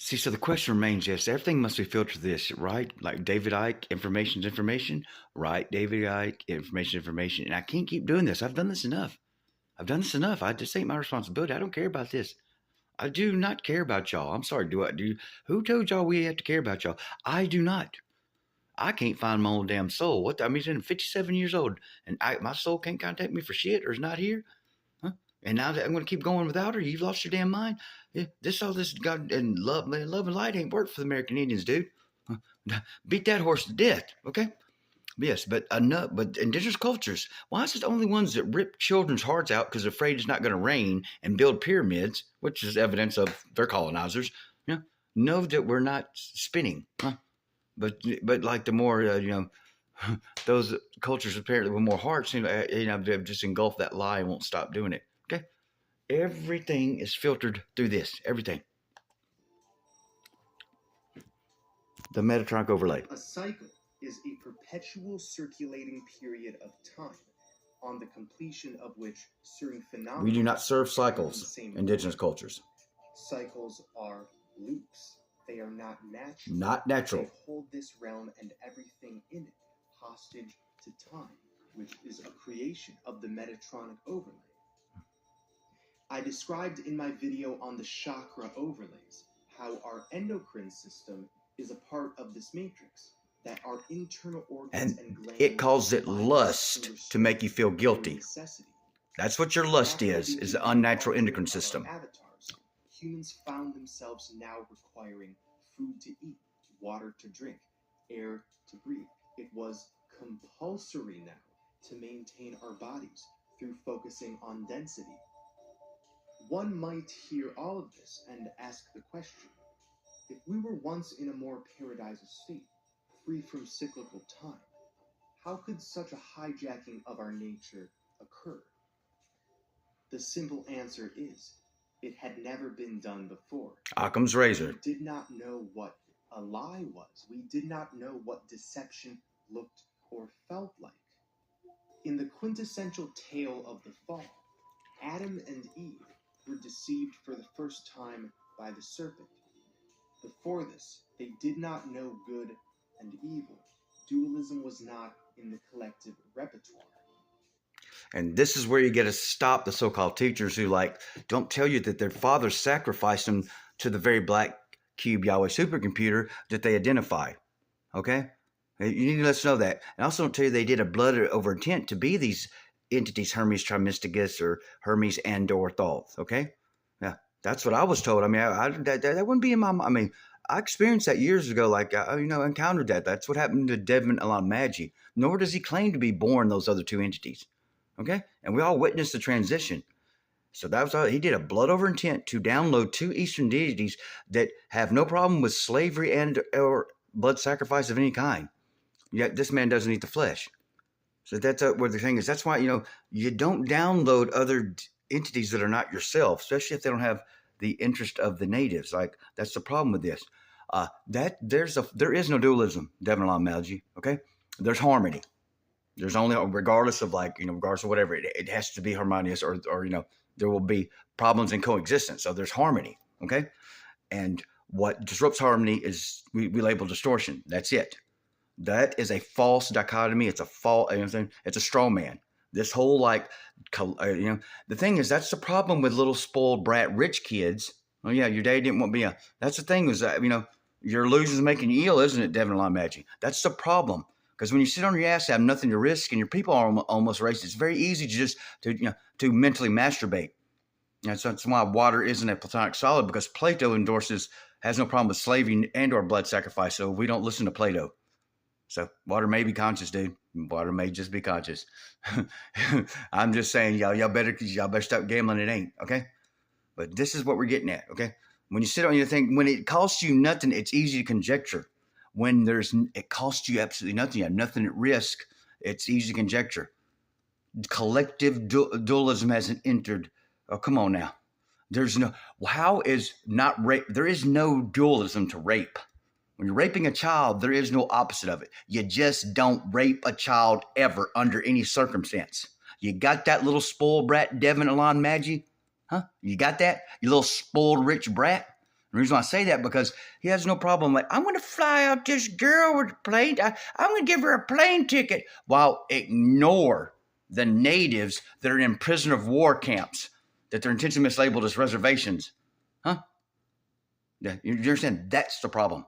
See, so the question remains, yes, everything must be filtered through this, right? Like David Icke, information's information, right? David Icke, information. And I can't keep doing this. I've done this enough. This ain't my responsibility. I don't care about this. I do not care about y'all. I'm sorry. Who told y'all we have to care about y'all? I do not. I can't find my own damn soul. What? I mean, I'm 57 years old, and my soul can't contact me for shit, or is not here. Huh? And now that I'm going to keep going without her, you've lost your damn mind. Yeah, this God and love and light ain't worked for the American Indians, dude. Beat that horse to death, okay? Yes, but enough. But indigenous cultures, why is it the only ones that rip children's hearts out because they're afraid it's not going to rain and build pyramids, which is evidence of their colonizers? Know that we're not spinning, huh? But like the more those cultures apparently with more hearts, they've just engulfed that lie and won't stop doing it. Okay, everything is filtered through this. Everything. The Metatronic overlay. A cycle is a perpetual circulating period of time, on the completion of which certain phenomena. We do not serve cycles. Indigenous cultures. Cycles are loops. They are not natural. Not natural. They hold this realm and everything in it hostage to time, which is a creation of the Metatronic overlay. I described in my video on the chakra overlays how our endocrine system is a part of this matrix, that our internal organs and glands, it calls it lust to make you feel guilty. That's what your lust is the unnatural endocrine system. Avatars, humans found themselves now requiring food to eat, water to drink, air to breathe. It was compulsory now to maintain our bodies through focusing on density. One might hear all of this and ask the question, if we were once in a more paradisal state, free from cyclical time, how could such a hijacking of our nature occur? The simple answer is, it had never been done before. Occam's razor. We did not know what a lie was. We did not know what deception looked or felt like. In the quintessential tale of the fall, Adam and Eve were deceived for the first time by the serpent. Before this, they did not know good and evil. Dualism was not in the collective repertoire. And this is where you get to stop the so-called teachers who don't tell you that their fathers sacrificed them to the very black cube Yahweh supercomputer that they identify. Okay? You need to let us know that. And also don't tell you they did a blood over intent to be these entities, Hermes Trismegistus or Hermes Andor Thoth. Okay? Yeah, that's what I was told. I mean, that wouldn't be in my. I mean, I experienced that years ago. Encountered that. That's what happened to Devin Alamagi. Nor does he claim to be born those other two entities. Okay, and we all witnessed the transition. So that was all. He did a blood over intent to download two Eastern deities that have no problem with slavery and or blood sacrifice of any kind. Yet this man doesn't eat the flesh. So that's where the thing is. That's why you don't download other entities that are not yourself, especially if they don't have the interest of the natives. Like that's the problem with this. There is no dualism, Devin Alamagi. Okay, there's harmony. There's only, regardless of regardless of whatever, it has to be harmonious or there will be problems in coexistence. So there's harmony, okay? And what disrupts harmony is we label distortion. That's it. That is a false dichotomy. It's a it's a straw man. This whole the thing is, that's the problem with little spoiled brat rich kids. Oh yeah, your daddy didn't want to be that's the thing is that, your illusion's making you ill, isn't it, Devin Alamagi? That's the problem. Because when you sit on your ass, have nothing to risk, and your people are almost racist, it's very easy to mentally masturbate. That's why water isn't a platonic solid, because Plato has no problem with slavery and or blood sacrifice, so we don't listen to Plato. So water may be conscious, dude. Water may just be conscious. I'm just saying, y'all better stop gambling. It ain't, okay? But this is what we're getting at, okay? When you sit on your thing, when it costs you nothing, it's easy to conjecture. When it costs you absolutely nothing, you have nothing at risk, it's easy to conjecture. Collective dualism hasn't entered. Oh, come on now. There is no dualism to rape. When you're raping a child, there is no opposite of it. You just don't rape a child ever under any circumstance. You got that little spoiled brat, Devin Alamagi? Huh? You got that? You little spoiled rich brat? The reason why I say that because he has no problem like, I'm going to fly out this girl with a plane. I'm going to give her a plane ticket, while ignore the natives that are in prisoner of war camps that they're intentionally mislabeled as reservations. Huh? Yeah, you understand? That's the problem.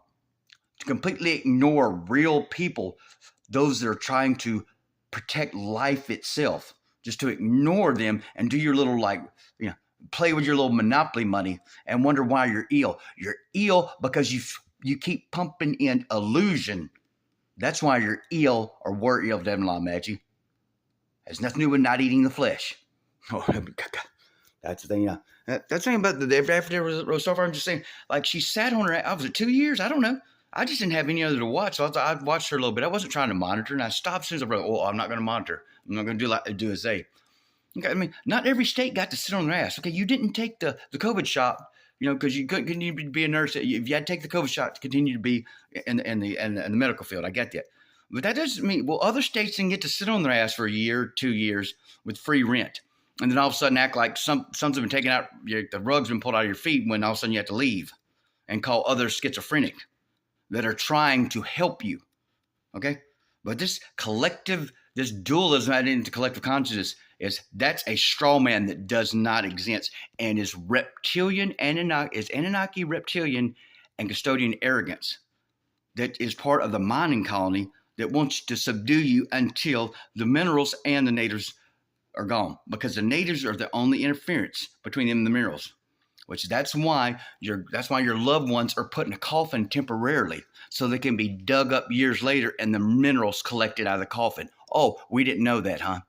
To completely ignore real people, those that are trying to protect life itself, just to ignore them and do your little play with your little monopoly money and wonder why you're ill. You're ill because you keep pumping in illusion. That's why you're ill or were ill, Devin Law Maggie. Has nothing to do with not eating the flesh. Oh, that's the thing. That's the thing about the after so far. I'm just saying, like, she sat on her. I was it 2 years. I don't know. I just didn't have any other to watch, so I watched her a little bit. I wasn't trying to monitor, and I stopped as soon as I wrote, "Oh, I'm not going to monitor. I'm not going to do as they." Okay, I mean, not every state got to sit on their ass. Okay, you didn't take the COVID shot, because you couldn't continue to be a nurse. If you had to take the COVID shot to continue to be in the medical field, I get that. But that doesn't mean, well, other states can get to sit on their ass for a year, 2 years with free rent. And then all of a sudden act like something's been taken out, the rug's been pulled out of your feet when all of a sudden you have to leave and call others schizophrenic that are trying to help you. Okay? But this dualism added into collective consciousness that's a straw man that does not exist and is reptilian, Anunnaki reptilian and custodian arrogance that is part of the mining colony that wants to subdue you until the minerals and the natives are gone, because the natives are the only interference between them and the minerals. That's why your loved ones are put in a coffin temporarily, so they can be dug up years later and the minerals collected out of the coffin. Oh, we didn't know that, huh?